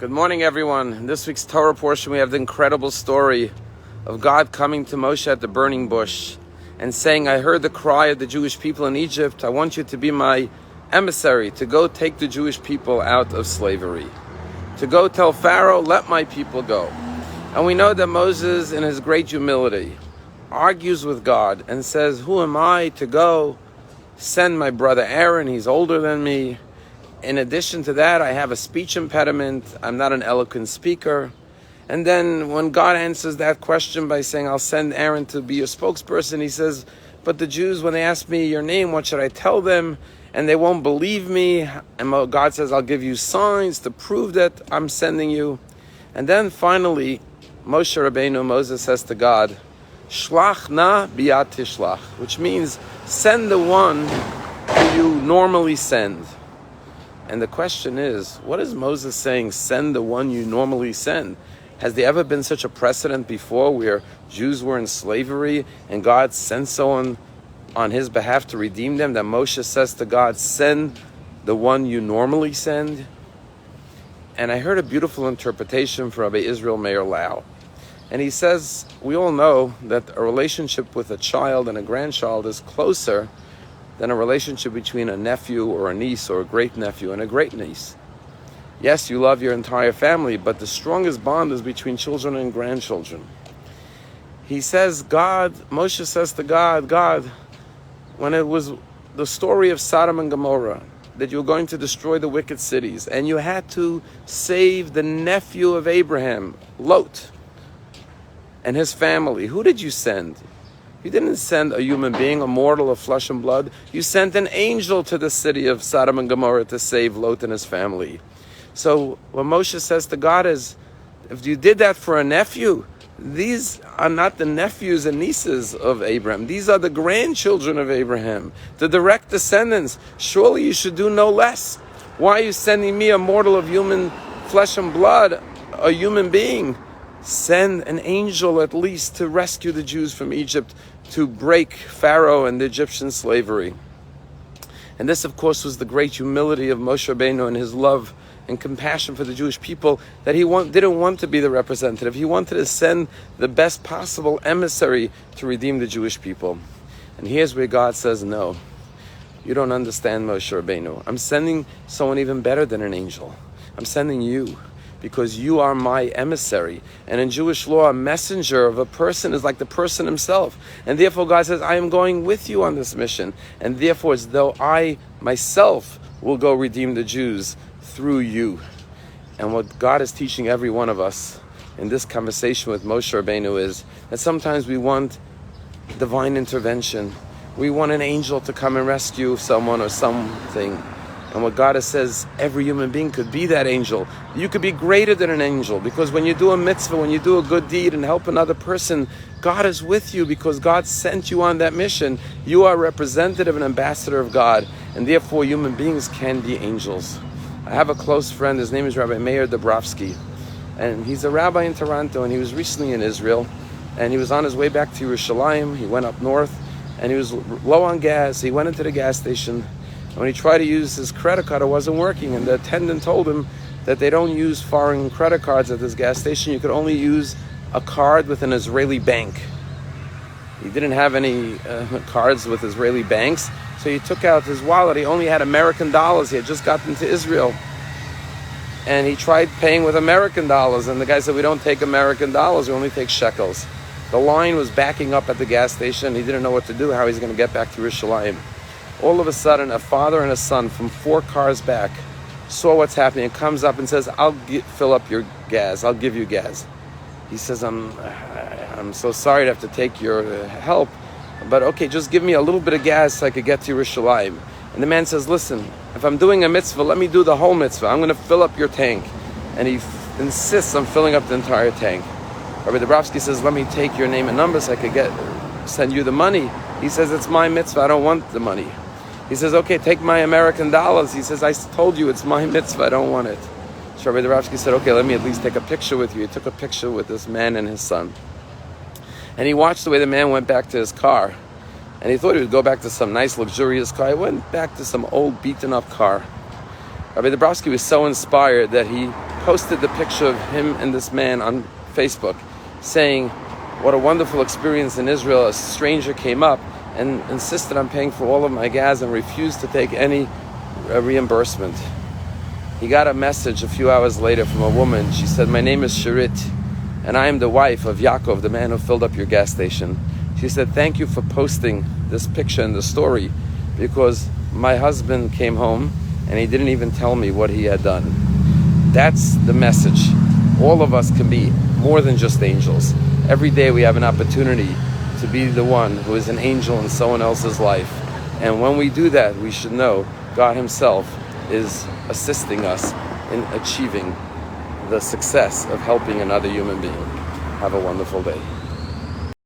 Good morning, everyone. In this week's Torah portion, we have the incredible story of God coming to Moshe at the burning bush and saying, I heard the cry of the Jewish people in Egypt. I want you to be my emissary, to go take the Jewish people out of slavery, to go tell Pharaoh, let my people go. And we know that Moses, in his great humility, argues with God and says, who am I to go? Send my brother Aaron, he's older than me. In addition to that, I have a speech impediment. I'm not an eloquent speaker. And then when God answers that question by saying, I'll send Aaron to be your spokesperson, he says, but the Jews, when they ask me your name, what should I tell them? And they won't believe me. And God says, I'll give you signs to prove that I'm sending you. And then finally, Moses says to God, Shlach na biyat tishlach, which means send the one who you normally send. And the question is, what is Moses saying, send the one you normally send? Has there ever been such a precedent before where Jews were in slavery and God sent someone on his behalf to redeem them, that Moshe says to God, send the one you normally send? And I heard a beautiful interpretation from Rabbi Israel Meir Lau. And he says, we all know that a relationship with a child and a grandchild is closer than a relationship between a nephew or a niece or a great nephew and a great niece. Yes, you love your entire family, but the strongest bond is between children and grandchildren. He says, Moshe says to God, when it was the story of Sodom and Gomorrah, that you were going to destroy the wicked cities, and you had to save the nephew of Abraham, Lot, and his family, who did you send? You didn't send a human being, a mortal of flesh and blood. You sent an angel to the city of Sodom and Gomorrah to save Lot and his family. So what Moshe says to God is, if you did that for a nephew, these are not the nephews and nieces of Abraham. These are the grandchildren of Abraham, the direct descendants. Surely you should do no less. Why are you sending me, a mortal of human flesh and blood, a human being? Send an angel at least to rescue the Jews from Egypt, to break Pharaoh and the Egyptian slavery. And this, of course, was the great humility of Moshe Rabbeinu and his love and compassion for the Jewish people, that he didn't want to be the representative. He wanted to send the best possible emissary to redeem the Jewish people. And here's where God says, no, you don't understand, Moshe Rabbeinu. I'm sending someone even better than an angel. I'm sending you, because you are my emissary. And in Jewish law, a messenger of a person is like the person himself. And therefore God says, I am going with you on this mission. And therefore, as though I myself will go redeem the Jews through you. And what God is teaching every one of us in this conversation with Moshe Rabbeinu is that sometimes we want divine intervention. We want an angel to come and rescue someone or something. And what God says, every human being could be that angel. You could be greater than an angel, because when you do a mitzvah, when you do a good deed and help another person, God is with you because God sent you on that mission. You are a representative and ambassador of God, and therefore human beings can be angels. I have a close friend, his name is Rabbi Meir Dabrowski, and he's a rabbi in Toronto, and he was recently in Israel, and he was on his way back to Yerushalayim. He went up north, and he was low on gas. He went into the gas station. When he tried to use his credit card, it wasn't working, and the attendant told him that they don't use foreign credit cards at this gas station. You could only use a card with an Israeli bank. He didn't have any cards with Israeli banks, so he took out his wallet. He only had American dollars. He had just gotten to Israel, and he tried paying with American dollars, and the guy said, we don't take American dollars, we only take shekels. The line was backing up at the gas station. He didn't know what to do, how he's going to get back to Yerushalayim. All of a sudden, a father and a son from 4 cars back saw what's happening and comes up and says, I'll fill up your gas. I'll give you gas. He says, I'm so sorry to have to take your help, but okay, just give me a little bit of gas so I could get to Yerushalayim. And the man says, listen, if I'm doing a mitzvah, let me do the whole mitzvah. I'm going to fill up your tank. And he insists on filling up the entire tank. Rabbi Dabrowski says, let me take your name and number so I could send you the money. He says, it's my mitzvah. I don't want the money. He says, okay, take my American dollars. He says, I told you it's my mitzvah. I don't want it. So Rabbi Dabrowski said, okay, let me at least take a picture with you. He took a picture with this man and his son. And he watched the way the man went back to his car. And he thought he would go back to some nice, luxurious car. He went back to some old, beaten-up car. Rabbi Dabrowski was so inspired that he posted the picture of him and this man on Facebook, saying what a wonderful experience in Israel. A stranger came up and insisted on paying for all of my gas and refused to take any reimbursement. He got a message a few hours later from a woman. She said, "My name is Shirit, and I am the wife of Yaakov, the man who filled up your gas station." She said, "Thank you for posting this picture and the story, because my husband came home and he didn't even tell me what he had done." That's the message. All of us can be more than just angels. Every day we have an opportunity to be the one who is an angel in someone else's life. And when we do that, we should know God Himself is assisting us in achieving the success of helping another human being. Have a wonderful day.